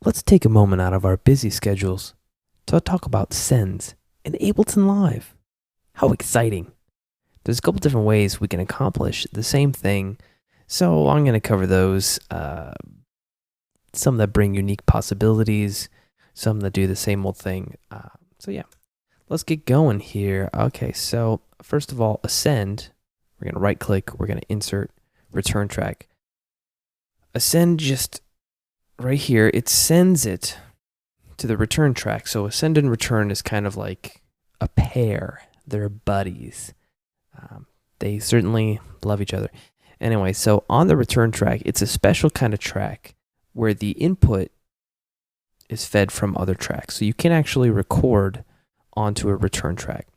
Let's take a moment out of our busy schedules to talk about sends in Ableton Live. How exciting! There's a couple different ways we can accomplish the same thing, so I'm going to cover those. Some that bring unique possibilities, some that do the same old thing. So yeah, let's get going here. Okay, so first of all, ascend. We're going to right click, we're going to insert return track. Ascend just right here, it sends it to the return track. So ascend and return is kind of like a pair. They're buddies. They certainly love each other. Anyway, so on the return track, it's a special kind of track where the input is fed from other tracks. So you can actually record onto a return track.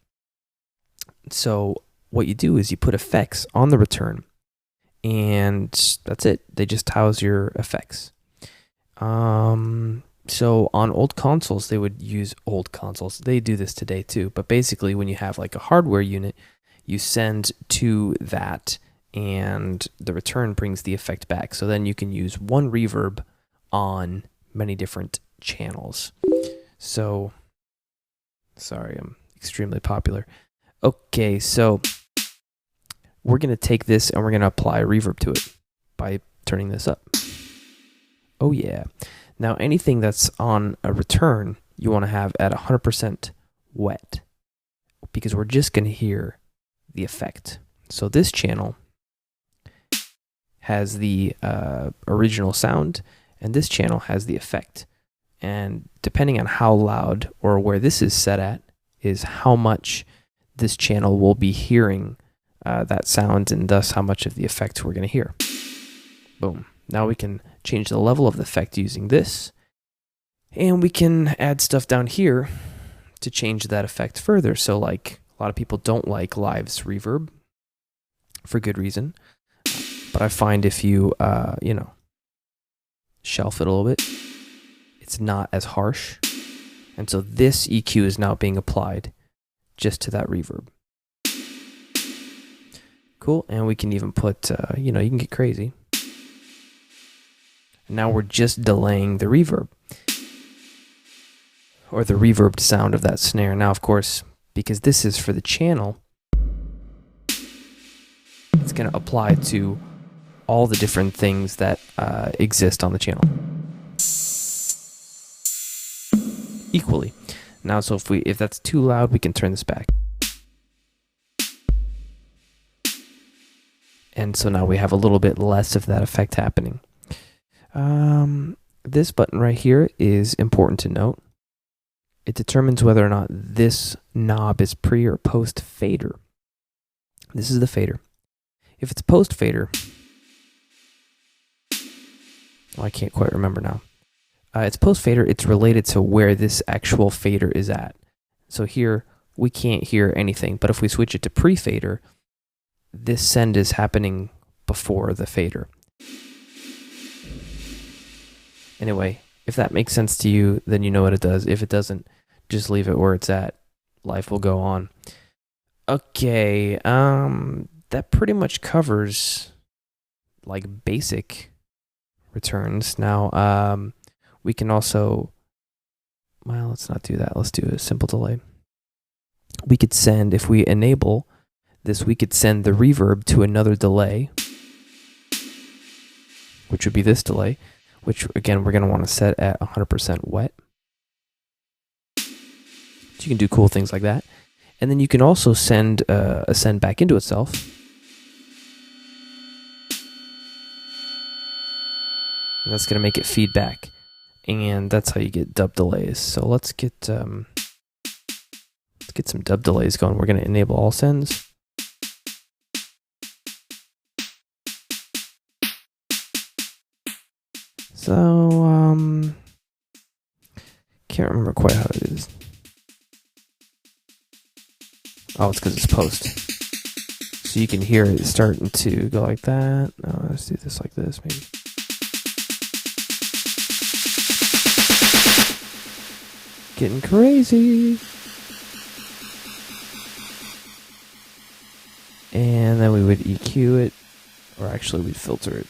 So what you do is you put effects on the return, and that's it. They just house your effects. So on old consoles, they would use old consoles. They do this today too. But basically, when you have like a hardware unit, you send to that, and the return brings the effect back. So then you can use one reverb on many different channels. So, sorry, I'm extremely popular. Okay, so we're going to take this and we're going to apply reverb to it by turning this up. Oh yeah. Now anything that's on a return, you want to have at 100% wet, because we're just going to hear the effect. So this channel has the original sound, and this channel has the effect. And depending on how loud or where this is set at is how much this channel will be hearing that sound, and thus how much of the effect we're going to hear. Boom. Now we can change the level of the effect using this, and we can add stuff down here to change that effect further. So like a lot of people don't like Live's reverb for good reason, but I find if you shelf it a little bit, it's not as harsh. And so this EQ is now being applied just to that reverb. Cool. And we can even put, you can get crazy. And now we're just delaying the reverb, or the reverbed sound of that snare. Now, of course, because this is for the channel, it's going to apply to all the different things that exist on the channel equally. Now, so if that's too loud, we can turn this back. And so now we have a little bit less of that effect happening. This button right here is important to note. It determines whether or not this knob is pre or post fader. This is the fader. If it's post fader, I can't quite remember now. It's post fader, it's related to where this actual fader is at. So here, we can't hear anything, but if we switch it to pre fader, this send is happening before the fader. Anyway, if that makes sense to you, then you know what it does. If it doesn't, just leave it where it's at. Life will go on. Okay, that pretty much covers like basic returns. Now, we can also, well, let's not do that. Let's do a simple delay. We could send, if we enable this, we could send the reverb to another delay, which would be this delay, which again, we're going to want to set at 100% wet. So you can do cool things like that. And then you can also send a send back into itself. And that's going to make it feedback. And that's how you get dub delays. So let's get some dub delays going. We're going to enable all sends. So, can't remember quite how it is. Oh, it's because it's post. So you can hear it starting to go like that. Oh, let's do this like this, maybe. Getting crazy. And then we would EQ it, or actually we'd filter it.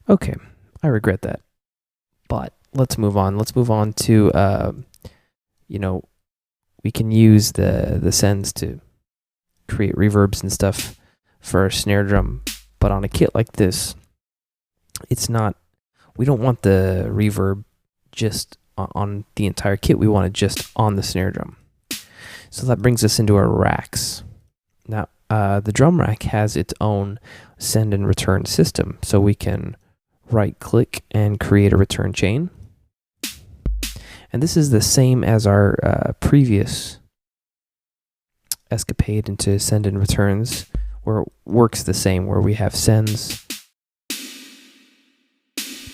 Okay, I regret that. But let's move on. Let's move on to, we can use the sends to create reverbs and stuff for a snare drum. But on a kit like this, we don't want the reverb just on the entire kit. We want it just on the snare drum. So that brings us into our racks. Now, the drum rack has its own send and return system. So we can right click and create a return chain. And this is the same as our previous escapade into send and returns, where it works the same, where we have sends,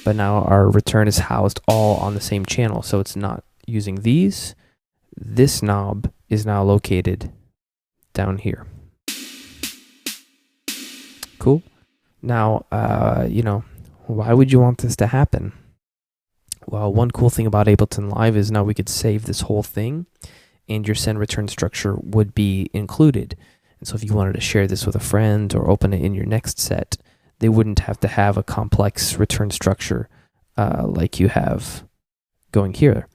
but now our return is housed all on the same channel. So it's not using these. This knob is now located down here. Cool. Now, why would you want this to happen? Well, one cool thing about Ableton Live is now we could save this whole thing and your send return structure would be included. And so if you wanted to share this with a friend or open it in your next set, they wouldn't have to have a complex return structure like you have going here.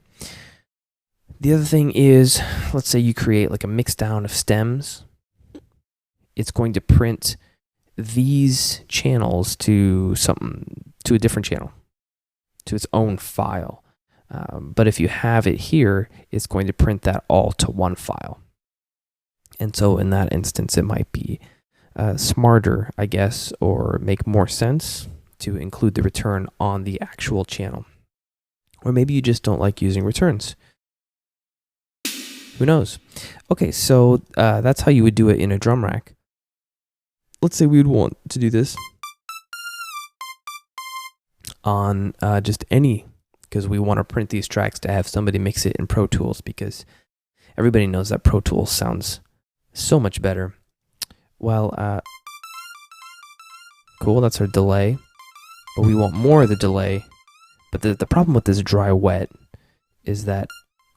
The other thing is, let's say you create like a mix down of stems. It's going to print these channels to a different channel, to its own file. But if you have it here, it's going to print that all to one file. And so in that instance, it might be smarter, I guess, or make more sense to include the return on the actual channel. Or maybe you just don't like using returns. Who knows? Okay, so that's how you would do it in a drum rack. Let's say we would want to do this on just any, because we want to print these tracks to have somebody mix it in Pro Tools, because everybody knows that Pro Tools sounds so much better. Well, cool, that's our delay, but we want more of the delay. But the problem with this dry wet is that,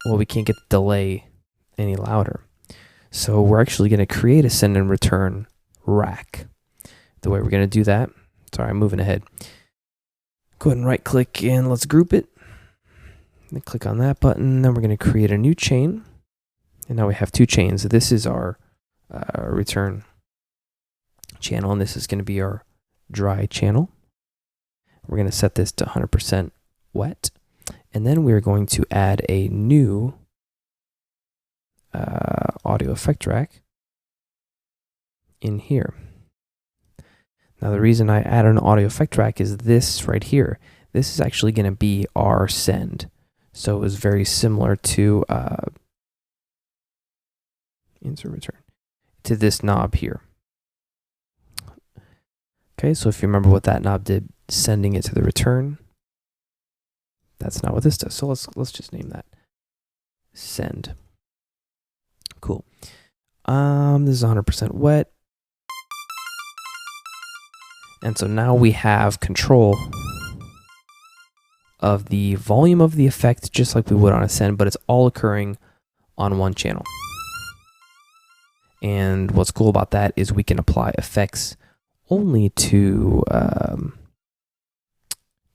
well, we can't get the delay any louder. So we're actually going to create a send and return rack. The way we're going to do that, sorry, I'm moving ahead. Go ahead and right click and let's group it. Then click on that button. Then we're going to create a new chain. And now we have two chains. This is our return channel, and this is going to be our dry channel. We're going to set this to 100% wet. And then we're going to add a new audio effect rack in here. Now the reason I add an audio effect rack is this right here. This is actually going to be our send. So it was very similar to insert return to this knob here. Okay, so if you remember what that knob did, sending it to the return, that's not what this does. So let's just name that send. Cool. This is 100% wet. And so now we have control of the volume of the effect just like we would on a send, but it's all occurring on one channel. And what's cool about that is we can apply effects only to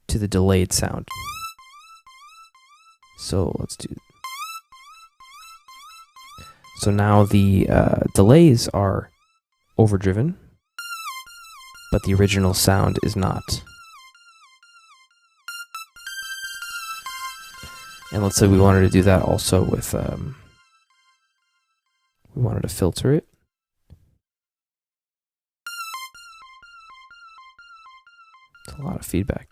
the delayed sound. So let's do. So now the delays are overdriven, but the original sound is not. And let's say we wanted to do that also with, we wanted to filter it. It's a lot of feedback.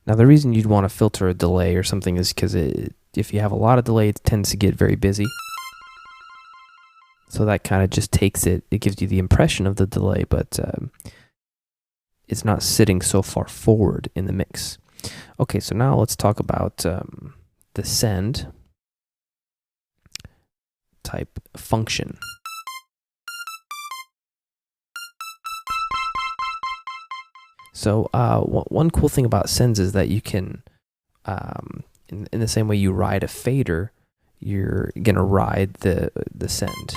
Now the reason you'd want to filter a delay or something is because if you have a lot of delay, it tends to get very busy. So that kind of just takes it gives you the impression of the delay, but it's not sitting so far forward in the mix. Okay, so now let's talk about the send type function. So one cool thing about sends is that you can, in the same way you ride a fader, you're gonna ride the send.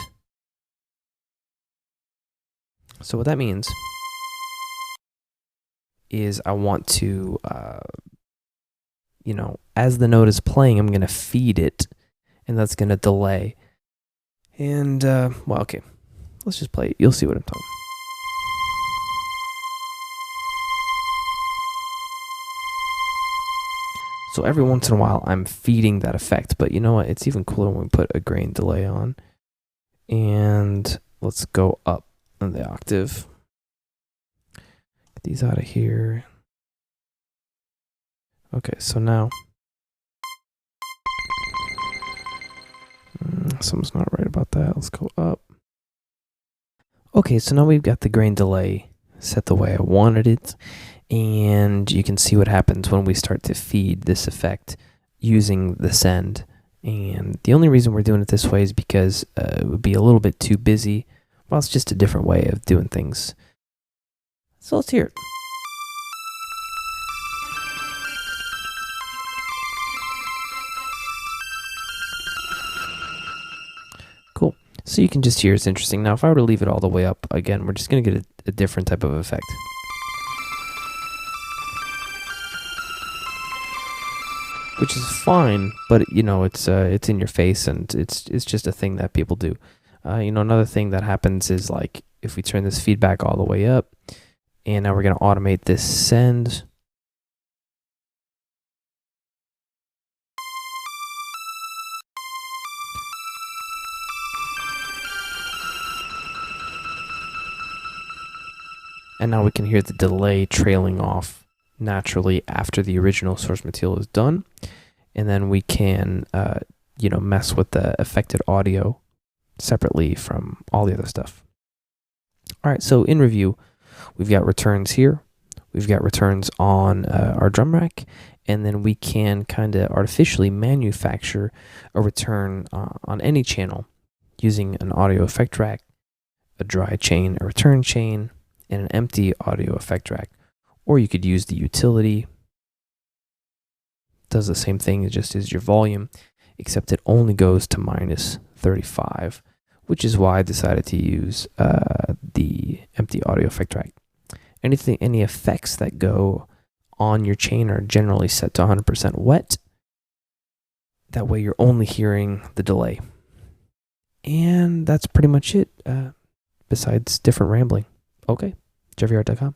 So what that means is I want to, as the note is playing, I'm gonna feed it, and that's gonna delay. And well, okay, let's just play it. You'll see what I'm talking about. So every once in a while, I'm feeding that effect. But you know what? It's even cooler when we put a grain delay on. And let's go up on the octave. Get these out of here. Okay, so now something's not right about that. Let's go up. Okay, so now we've got the grain delay set the way I wanted it. And you can see what happens when we start to feed this effect using the send. And the only reason we're doing it this way is because it would be a little bit too busy. Well, it's just a different way of doing things. So let's hear it. Cool. So you can just hear it's interesting. Now, if I were to leave it all the way up, again, we're just going to get a different type of effect. Which is fine, but it's in your face, and it's just a thing that people do. Another thing that happens is, like, if we turn this feedback all the way up, and now we're going to automate this send. And now we can hear the delay trailing off naturally after the original source material is done. And then we can, mess with the affected audio separately from all the other stuff. All right, so in review, we've got returns here. We've got returns on our drum rack. And then we can kind of artificially manufacture a return on any channel using an audio effect rack, a dry chain, a return chain, and an empty audio effect rack. Or you could use the utility. Does the same thing, it just is your volume, except it only goes to -35, which is why I decided to use the empty audio effect rack. Any effects that go on your chain are generally set to 100% wet. That way you're only hearing the delay. And that's pretty much it, besides different rambling. Okay, JeffyArt.com.